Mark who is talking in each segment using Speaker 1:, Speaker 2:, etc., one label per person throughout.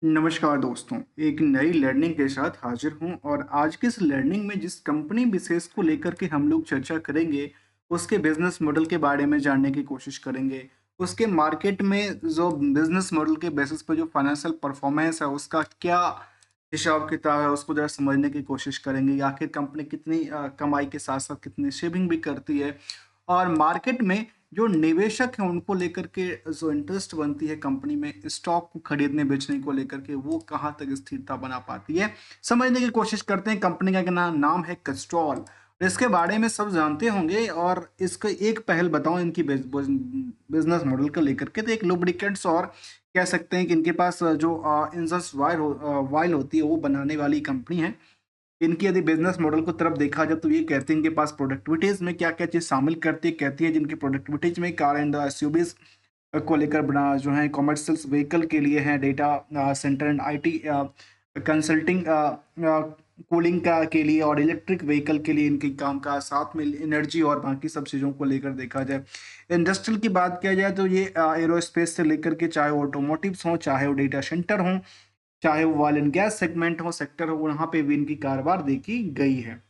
Speaker 1: नमस्कार दोस्तों, एक नई लर्निंग के साथ हाजिर हूं और आज की इस लर्निंग में जिस कंपनी विशेष को लेकर के हम लोग चर्चा करेंगे, उसके बिजनेस मॉडल के बारे में जानने की कोशिश करेंगे। उसके मार्केट में जो बिजनेस मॉडल के बेसिस पर जो फाइनेंशियल परफॉर्मेंस है, उसका क्या हिसाब किताब है, उसको जरा समझने की कोशिश करेंगे। आखिर कंपनी कितनी कमाई के साथ साथ कितनी सेविंग भी करती है और मार्केट में जो निवेशक हैं उनको लेकर के जो इंटरेस्ट बनती है कंपनी में स्टॉक को खरीदने बेचने को लेकर के, वो कहाँ तक स्थिरता बना पाती है, समझने की कोशिश करते हैं। कंपनी का नाम है कैस्ट्रॉल। इसके बारे में सब जानते होंगे और इसका एक पहल बताऊं इनकी बिजनेस मॉडल को लेकर के, तो एक लुब्रिकेंट्स और कह सकते हैं कि इनके पास जो इंजन वाइल होती है वो बनाने वाली कंपनी है। इनकी यदि बिजनेस मॉडल को तरफ देखा जाए तो ये कहते हैं इनके पास प्रोडक्टिविटीज में क्या क्या चीज शामिल करती है। कहती है जिनकी प्रोडक्टिविटीज में कार एंड एसयूवीज को लेकर बना जो है, कॉमर्शियल व्हीकल के लिए है, data centre and IT consulting, cooling का के लिए और इलेक्ट्रिक व्हीकल के लिए इनके काम का, साथ में एनर्जी और बाकी सब चीज़ों को लेकर देखा जाए। इंडस्ट्रियल की बात किया जाए तो ये एरोस्पेस से लेकर के चाहे ऑटोमोटिव्स हों, चाहे वो डेटा सेंटर हों, चाहे वो ऑयल एंड गैस सेगमेंट हो, सेक्टर हो, वहाँ पे भी इनकी कारोबार देखी गई है।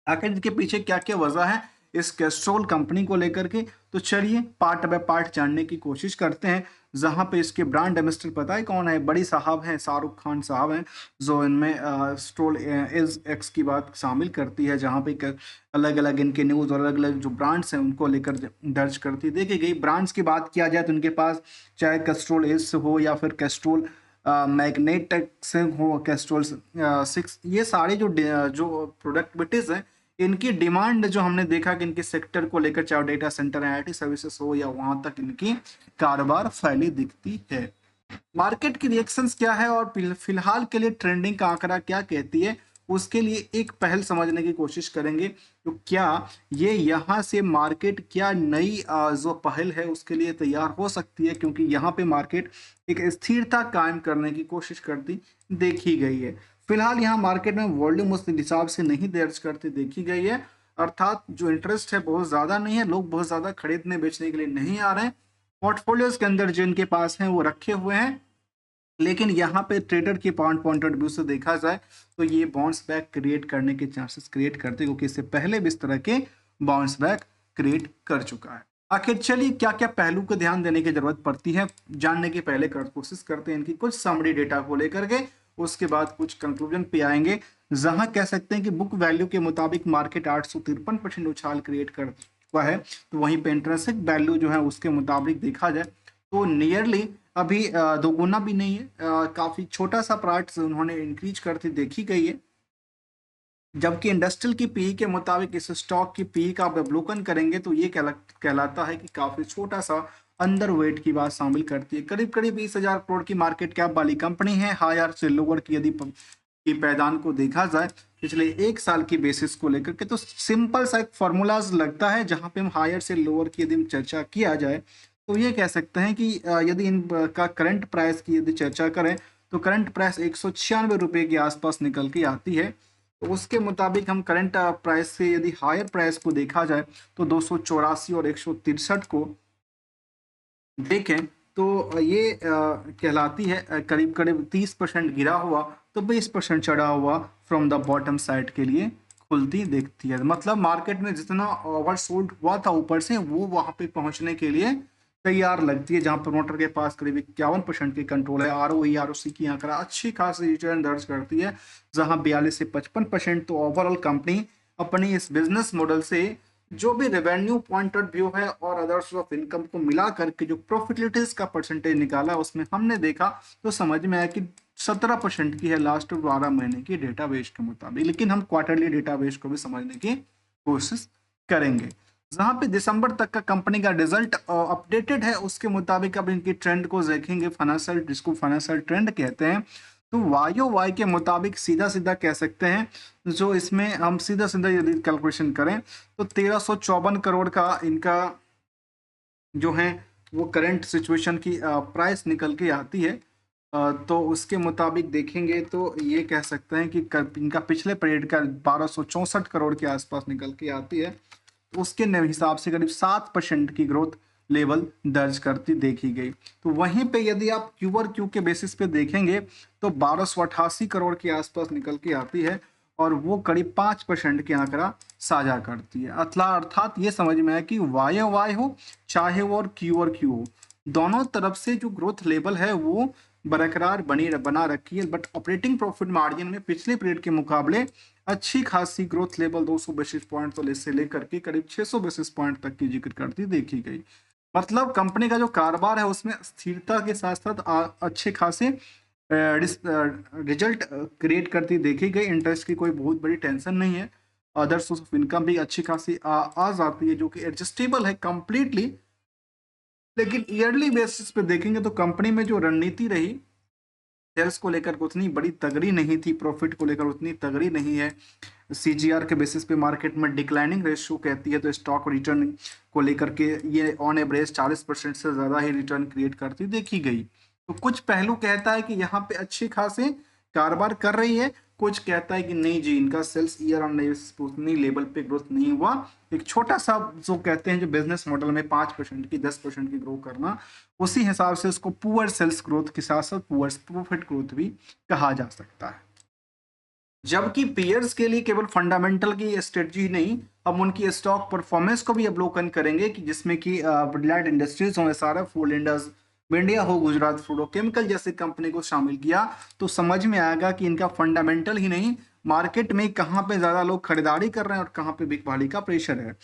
Speaker 1: आखिर इसके पीछे क्या-क्या वजह है इस कैस्ट्रॉल कंपनी को लेकर के, तो चलिए पार्ट बाय पार्ट जानने की कोशिश करते हैं। जहाँ पे इसके ब्रांड एम्बेसडर पता है कौन है? बड़ी साहब हैं, शाहरुख खान साहब हैं, जो इनमें स्ट्रोल इज एक्स की बात शामिल करती है, जहाँ पे अलग-अलग इनके न्यूज़ और अलग-अलग जो ब्रांड्स हैं उनको लेकर दर्ज करती देखी गई। ब्रांड्स की बात किया जाए तो इनके पास चाहे कैस्ट्रॉल एज हो या फिर कैस्ट्रॉल मैग्नेटिक से हो, कैस्ट्रॉल 6, ये सारे जो प्रोडक्टिविटीज़ हैं, इनकी डिमांड जो हमने देखा कि इनके सेक्टर को लेकर, चाहे डेटा सेंटर है, आईटी सर्विसेज हो, या वहां तक इनकी कारोबार फैली दिखती है। मार्केट की रिएक्शंस क्या है और फिलहाल के लिए ट्रेंडिंग का आंकड़ा क्या कहती है, उसके लिए एक पहल समझने की कोशिश करेंगे। तो क्या ये यहाँ से मार्केट क्या नई जो पहल है उसके लिए तैयार हो सकती है, क्योंकि यहाँ पे मार्केट एक स्थिरता कायम करने की कोशिश करती देखी गई है। फिलहाल यहाँ मार्केट में वॉल्यूम उस हिसाब से नहीं दर्ज करती देखी गई है, अर्थात जो इंटरेस्ट है बहुत ज़्यादा नहीं है, लोग बहुत ज़्यादा खरीदने बेचने के लिए नहीं आ रहे हैं। पोर्टफोलियोज के अंदर जो इनके पास हैं वो रखे हुए हैं, लेकिन यहाँ पे ट्रेडर के पॉइंट ऑफ व्यू से देखा जाए तो ये बाउंस बैक क्रिएट करने के चांसेस क्रिएट करते हैं, क्योंकि इससे पहले भी इस तरह के बाउंस बैक क्रिएट कर चुका है। आखिर चलिए क्या क्या पहलू को ध्यान देने की जरूरत पड़ती है जानने की पहले कोशिश करते हैं इनकी कुछ समरी डेटा को लेकर के, उसके बाद कुछ कंक्लूजन पे आएंगे। जहां कह सकते हैं कि बुक वैल्यू के मुताबिक मार्केट 853% उछाल क्रिएट कर चुका है, तो वहीं पे इंट्रिंसिक वैल्यू जो है उसके मुताबिक देखा जाए तो नियरली अभी दोगुना भी नहीं है, काफी छोटा सा पार्ट उन्होंने इंक्रीज करती देखी गई है। जबकि इंडस्ट्रियल की पीई के मुताबिक इस स्टॉक की पीई का आप अवलोकन करेंगे तो ये कहलाता है कि काफी छोटा सा अंडर वेट की बात शामिल करती है। करीब करीब 20,000 करोड़ की मार्केट कैप वाली कंपनी है। हायर से लोअर की यदि की पैदान को देखा जाए पिछले एक साल की बेसिस को लेकर के, तो सिंपल सा एक फॉर्मूलाज लगता है। जहां पे हम हायर से लोअर की यदि हम चर्चा किया जाए तो ये कह सकते हैं कि यदि इन का करंट प्राइस की यदि चर्चा करें तो करंट प्राइस 196 रुपए के आसपास निकल के आती है। तो उसके मुताबिक हम करंट प्राइस से यदि हायर प्राइस को देखा जाए तो 284 और 163 को देखें तो ये कहलाती है करीब करीब 30% गिरा हुआ तो 20% चढ़ा हुआ फ्रॉम द बॉटम साइड के लिए खुलती दिखती है। मतलब मार्केट में जितना ओवरसोल्ड हुआ था ऊपर से, वो वहां पे पहुंचने के लिए तैयार लगती है, जहां प्रमोटर के पास करीब 51% की कंट्रोल है। आरओई की आंकड़ा अच्छी खासी रिटर्न दर्ज करती है, जहां 42 से 55%। तो ओवरऑल कंपनी अपनी इस बिजनेस मॉडल से जो भी रेवेन्यू पॉइंट ऑफ व्यू है और अदर सोर्स ऑफ इनकम को मिला करके जो प्रॉफिटेबिलिटीज का परसेंटेज निकाला, उसमें हमने देखा तो समझ में आया कि 17% की है लास्ट 12 महीने की डेटाबेस के मुताबिक। लेकिन हम क्वार्टरली डेटाबेस को भी समझने की कोशिश करेंगे। जहां पे दिसंबर तक का कंपनी का रिजल्ट अपडेटेड है, उसके मुताबिक अब इनकी ट्रेंड को देखेंगे, फाइनेंशियल, जिसको फाइनेंशियल ट्रेंड कहते हैं, तो वाई वाई के मुताबिक सीधा सीधा कह सकते हैं, जो इसमें हम सीधा सीधा यदि कैलकुलेशन करें तो 1354 करोड़ का इनका जो है वो करंट सिचुएशन की प्राइस निकल के आती है। तो उसके मुताबिक देखेंगे तो ये कह सकते हैं कि इनका पिछले पीरियड का 1264 करोड़ के आसपास निकल के आती है। तो उसके हिसाब से करीब 7% की ग्रोथ लेवल दर्ज करती देखी गई। तो वहीं पे यदि आप क्यू और क्यू के बेसिस पे देखेंगे तो 1288 करोड़ के आसपास निकल के आती है और वो करीब 5% के आंकड़ा साझा करती है। अर्थात ये समझ में आया कि वाई वाई हो चाहे वो और क्यू हो, दोनों तरफ से जो ग्रोथ लेवल है वो बरकरार बना रखी है। बट ऑपरेटिंग प्रॉफिट मार्जिन में पिछले पीरियड के मुकाबले अच्छी खासी ग्रोथ लेवल 200 बेसिस पॉइंट तो से लेकर के करीब 600 बेसिस पॉइंट तक की जिक्र करती देखी गई। मतलब कंपनी का जो कारोबार है उसमें स्थिरता के साथ साथ अच्छे खासे रिजल्ट क्रिएट करती देखी गई। इंटरेस्ट की कोई बहुत बड़ी टेंशन नहीं है। अदर सोर्स ऑफ इनकम भी अच्छी खासी आ जाती है जो कि एडजस्टेबल है कंप्लीटली। लेकिन ईयरली बेसिस पे देखेंगे तो कंपनी में जो रणनीति रही सेल्स को लेकर उतनी बड़ी तगड़ी नहीं थी, प्रॉफिट को लेकर उतनी तगड़ी नहीं है। सीजीआर के बेसिस पे मार्केट में डिक्लाइनिंग रेशियो कहती है तो स्टॉक रिटर्न को लेकर के ये ऑन एवरेज 40% से ज़्यादा ही रिटर्न क्रिएट करती देखी गई। तो कुछ पहलू कहता है कि यहाँ पे अच्छे खासे कारोबार कर रही है, कुछ कहता है कि नहीं जी इनका सेल्स ईयर ऑन उतनी लेवल पे ग्रोथ नहीं हुआ। एक छोटा सा जो कहते हैं जो बिजनेस मॉडल में 5% की 10% की ग्रो करना, उसी हिसाब से उसको पुअर सेल्स ग्रोथ के साथ साथ पुअर प्रॉफिट ग्रोथ भी कहा जा सकता है। जबकि पीयर्स के लिए केवल फंडामेंटल की स्ट्रेटजी नहीं, हम उनकी स्टॉक परफॉर्मेंस को भी अवलोकन करेंगे कि जिसमें कि बिरला इंडस्ट्रीज हो, एसआरएफ हो, लिंडस इंडिया हो, गुजरात फ्लोरोकेमिकल जैसे कंपनी को शामिल किया तो समझ में आएगा कि इनका फंडामेंटल ही नहीं, मार्केट में कहाँ पे ज़्यादा लोग खरीदारी कर रहे हैं और कहाँ पे बिकवाली का प्रेशर है।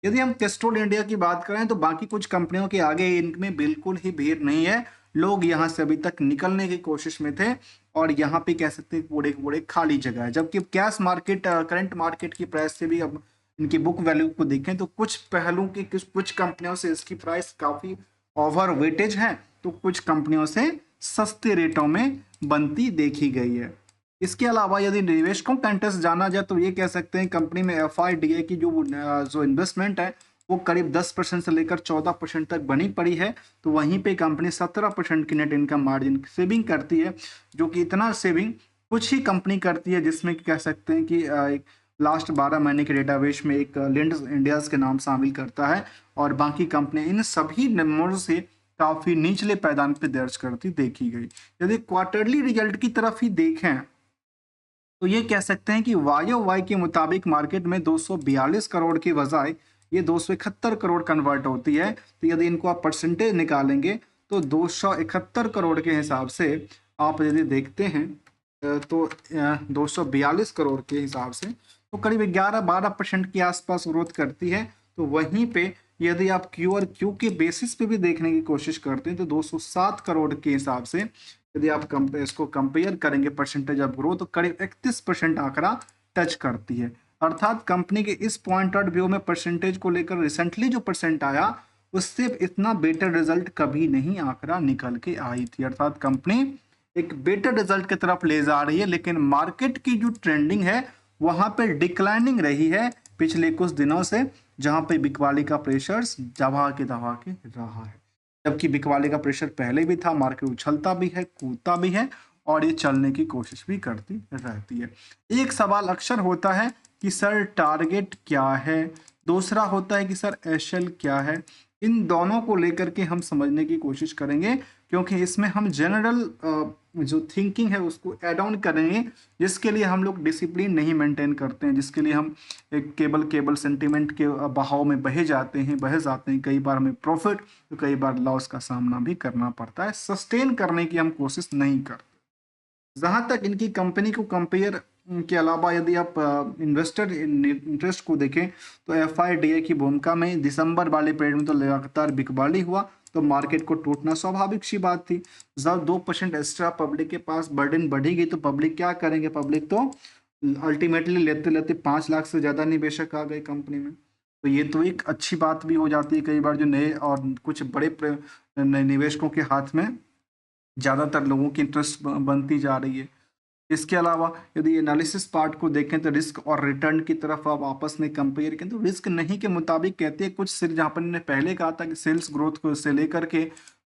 Speaker 1: यदि हम कैस्ट्रोल इंडिया की बात करें तो बाकी कुछ कंपनियों के आगे इनमें बिल्कुल ही भीड़ नहीं है। लोग यहाँ से अभी तक निकलने की कोशिश में थे और यहाँ पे कह सकते हैं पूरे पूरे खाली जगह है। जबकि कैश मार्केट करंट मार्केट की प्राइस से भी अब इनकी बुक वैल्यू को देखें तो कुछ पहलू की कुछ कंपनियों से इसकी प्राइस काफ़ी ओवर वेटेज है तो कुछ कंपनियों से सस्ते रेटों में बनती देखी गई है। इसके अलावा यदि निवेशकों का इंटरेस्ट जाना जाए तो ये कह सकते हैं कंपनी में एफआईडीए की जो इन्वेस्टमेंट है वो करीब 10% से लेकर 14% तक बनी पड़ी है। तो वहीं पे कंपनी 17% की नेट इनकम मार्जिन सेविंग करती है, जो कि इतना सेविंग कुछ ही कंपनी करती है जिसमें कि कह सकते हैं कि एक लास्ट 12 महीने के डेटाबेस में एक लिंड्स इंडियाज के नाम शामिल करता है और बाकी कंपनी इन सभी नंबरों से काफ़ी निचले पैदान पे दर्ज करती देखी गई। यदि क्वार्टरली रिजल्ट की तरफ ही देखें तो ये कह सकते हैं कि वाई के मुताबिक मार्केट में 242 करोड़ की बजाय ये 271 करोड़ कन्वर्ट होती है। तो यदि इनको आप परसेंटेज निकालेंगे तो 271 करोड़ के हिसाब से आप यदि देखते हैं तो 242 करोड़ के हिसाब से तो करीब 11-12% के आसपास ग्रोथ करती है। तो वहीं पे यदि आप क्यू और क्यू के बेसिस पे भी देखने की कोशिश करते हैं तो 207 करोड़ के हिसाब से यदि आप इसको कंपेयर करेंगे परसेंटेज ऑफ ग्रोथ तो करीब 31% आंकड़ा टच करती है। अर्थात कंपनी के इस पॉइंट ऑफ व्यू में परसेंटेज को लेकर रिसेंटली जो परसेंट आया उससे इतना बेटर रिजल्ट कभी नहीं आंकड़ा निकल के आई थी। अर्थात कंपनी एक बेटर रिजल्ट की तरफ ले जा रही है, लेकिन मार्केट की जो ट्रेंडिंग है वहां पे डिक्लाइनिंग रही है पिछले कुछ दिनों से, जहां पे बिकवाली का प्रेशर दबा के रहा है। जबकि बिकवाली का प्रेशर पहले भी था, मार्केट उछलता भी है, कूदता भी है और ये चलने की कोशिश भी करती रहती है। एक सवाल अक्सर होता है कि सर टारगेट क्या है, दूसरा होता है कि सर एशएल क्या है। इन दोनों को लेकर के हम समझने की कोशिश करेंगे क्योंकि इसमें हम जनरल जो थिंकिंग है उसको ऐड ऑन करेंगे, जिसके लिए हम लोग डिसिप्लिन नहीं मेंटेन करते हैं, जिसके लिए हम एक केबल सेंटीमेंट के बहाव में बह जाते हैं। कई बार हमें प्रॉफिट तो कई बार लॉस का सामना भी करना पड़ता है। सस्टेन करने की हम कोशिश नहीं करते। जहाँ तक इनकी कंपनी को कंपेयर के अलावा यदि आप इन्वेस्टर इंटरेस्ट को देखें तो एफआईडीए की भूमिका में दिसंबर वाले पीरियड में तो लगातार बिकवाली हुआ तो मार्केट को टूटना स्वाभाविक सी बात थी। जब 2% एक्स्ट्रा पब्लिक के पास बर्डन बढ़ी गई तो पब्लिक क्या करेंगे, पब्लिक तो अल्टीमेटली लेते लेते 5 लाख से ज़्यादा निवेशक आ गए कंपनी में। तो ये तो एक अच्छी बात भी हो जाती है कई बार जो नए और कुछ बड़े निवेशकों के हाथ में ज़्यादातर लोगों की इंटरेस्ट बनती जा रही है। इसके अलावा यदि एनालिसिस पार्ट को देखें तो रिस्क और रिटर्न की तरफ आप आपस में कंपेयर करें तो रिस्क नहीं के मुताबिक कहते हैं कुछ सिर्फ, जहाँ पर मैंने पहले कहा था कि सेल्स ग्रोथ को से लेकर के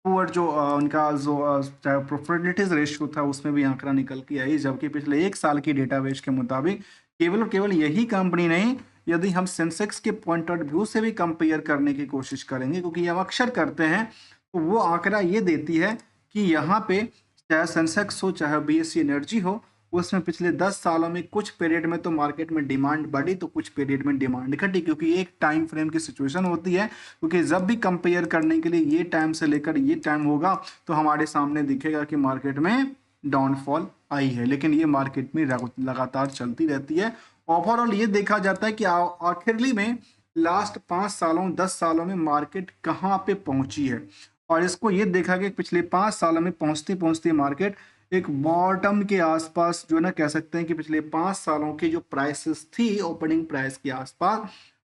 Speaker 1: पुअर जो उनका जो प्रॉफिटेबिलिटीज रेशियो था उसमें भी आंकड़ा निकल के आई। जबकि पिछले 1 साल की डेटाबेस के मुताबिक केवल यही कंपनी नहीं, यदि हम सेंसेक्स के पॉइंट ऑफ व्यू से भी कंपेयर करने की कोशिश करेंगे, क्योंकि हम अक्सर करते हैं, तो वो आंकड़ा ये देती है कि यहाँ पे चाहे सेंसेक्स हो चाहे बीएससी एनर्जी हो, उसमें पिछले 10 सालों में कुछ पीरियड में तो मार्केट में डिमांड बढ़ी तो कुछ पीरियड में डिमांड घटी, क्योंकि एक टाइम फ्रेम की सिचुएशन होती है। क्योंकि जब भी कंपेयर करने के लिए ये टाइम से लेकर ये टाइम होगा तो हमारे सामने दिखेगा कि मार्केट में डाउनफॉल आई है, लेकिन ये मार्केट में लगातार चलती रहती है। ओवरऑल ये देखा जाता है कि आखिरली में लास्ट 5 सालों 10 सालों में मार्केट कहाँ पे पहुंची है, और इसको ये देखा कि पिछले 5 सालों में पहुंचते पहुंचते मार्केट एक बॉटम के आसपास, जो है ना, कह सकते हैं कि पिछले 5 सालों की जो प्राइसेस थी ओपनिंग प्राइस के आसपास,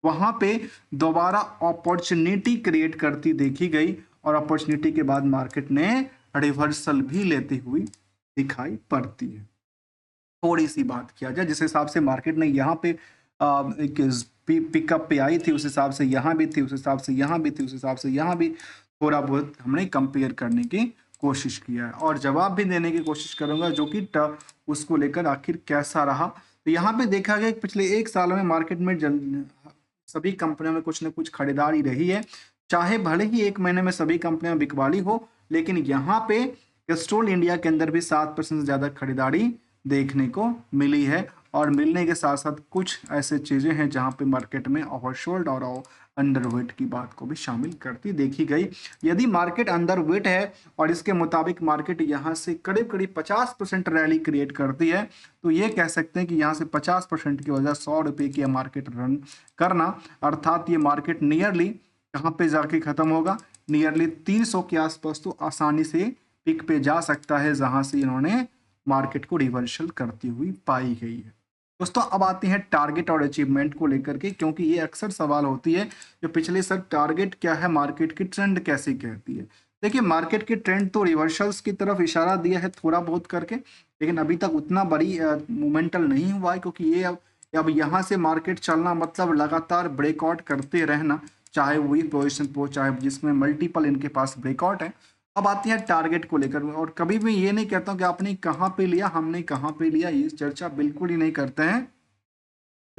Speaker 1: वहां पे दोबारा अपॉर्चुनिटी क्रिएट करती देखी गई, और अपॉर्चुनिटी के बाद मार्केट ने रिवर्सल भी लेती हुई दिखाई पड़ती है। थोड़ी सी बात किया जाए जिस हिसाब से मार्केट ने यहाँ पे एक पिकअप पे आई थी, उस हिसाब से यहाँ भी थी, उस हिसाब से यहाँ भी थी, उस हिसाब से यहाँ भी थोड़ा बहुत हमने कंपेयर करने की कोशिश किया है, और जवाब भी देने की कोशिश करूंगा जो कि उसको लेकर आखिर कैसा रहा। तो यहाँ पे देखा गया कि पिछले 1 साल में मार्केट में सभी कंपनियों में कुछ न कुछ खरीदारी रही है, चाहे भले ही 1 महीने में सभी कंपनियां बिकवाली हो, लेकिन यहाँ पे कैस्ट्रॉल इंडिया के अंदर भी 7% से ज्यादा खरीदारी देखने को मिली है, और मिलने के साथ साथ कुछ ऐसे चीजें हैं जहां पे मार्केट में ओवरसोल्ड और अंडरवेट की बात को भी शामिल करती देखी गई। यदि मार्केट अंडरवेट है और इसके मुताबिक मार्केट यहां से करीब करीब 50% रैली क्रिएट करती है, तो ये कह सकते हैं कि यहां से 50% की वजह 100 रुपए की मार्केट रन करना, अर्थात ये मार्केट नियरली कहाँ पे जाके खत्म होगा, नियरली 300 के आसपास तो आसानी से पिक पे जा सकता है, जहां से इन्होंने मार्केट को रिवर्सल करती हुई पाई गई है। दोस्तों अब आते हैं टारगेट और अचीवमेंट को लेकर के, क्योंकि ये अक्सर सवाल होती है जो पिछले सर टारगेट क्या है, मार्केट की ट्रेंड कैसी कहती है। देखिए मार्केट की ट्रेंड तो रिवर्सल्स की तरफ इशारा दिया है थोड़ा बहुत करके, लेकिन अभी तक उतना बड़ी मोमेंटल नहीं हुआ है, क्योंकि ये अब यहाँ से मार्केट चलना मतलब लगातार ब्रेकआउट करते रहना, चाहे वही पोजिशन हो चाहे जिसमें मल्टीपल इनके पास ब्रेकआउट है। अब आती है टारगेट को लेकर, और कभी भी ये नहीं कहता हूं कि आपने कहाँ पे लिया हमने कहाँ पे लिया, ये चर्चा बिल्कुल ही नहीं करते हैं।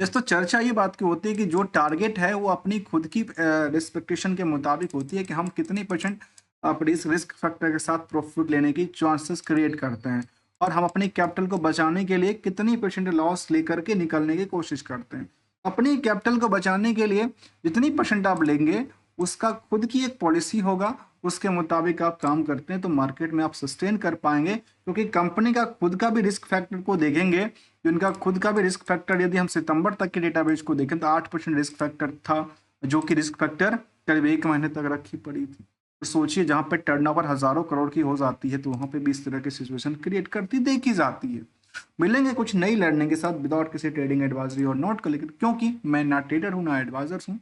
Speaker 1: दोस्तों चर्चा ये बात की होती है कि जो टारगेट है वो अपनी खुद की रिस्पेक्टेशन के मुताबिक होती है कि हम कितनी परसेंट अपनी इस रिस्क फैक्टर के साथ प्रॉफिट लेने की चांसेस क्रिएट करते हैं, और हम अपनी कैपिटल को बचाने के लिए कितनी परसेंट लॉस लेकर के निकलने की कोशिश करते हैं। अपनी कैपिटल को बचाने के लिए जितनी परसेंट आप लेंगे उसका खुद की एक पॉलिसी होगा, उसके मुताबिक आप काम करते हैं तो मार्केट में आप सस्टेन कर पाएंगे, क्योंकि कंपनी का खुद का भी रिस्क फैक्टर को देखेंगे, जिनका खुद का भी रिस्क फैक्टर यदि हम सितंबर तक के डेटाबेस को देखें तो 8% रिस्क फैक्टर था, जो कि रिस्क फैक्टर करीब 1 महीने तक रखी पड़ी थी। तो सोचिए जहां पे टर्नओवर हजारों करोड़ की हो जाती है तो वहां पे भी इस तरह की सिचुएशन क्रिएट करती देखी जाती है। मिलेंगे कुछ नई लर्निंग के साथ विदाउट किसी ट्रेडिंग एडवाइजरी और नोट को लेकर, क्योंकि मैं ना ट्रेडर हूँ ना एडवाइजर्स हूँ,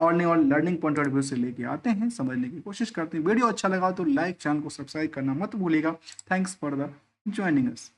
Speaker 1: और नहीं और लर्निंग पॉइंट ऑफ व्यू से लेके आते हैं, समझने की कोशिश करते हैं। वीडियो अच्छा लगा तो लाइक, चैनल को सब्सक्राइब करना मत भूलिएगा। Thanks for the joining us.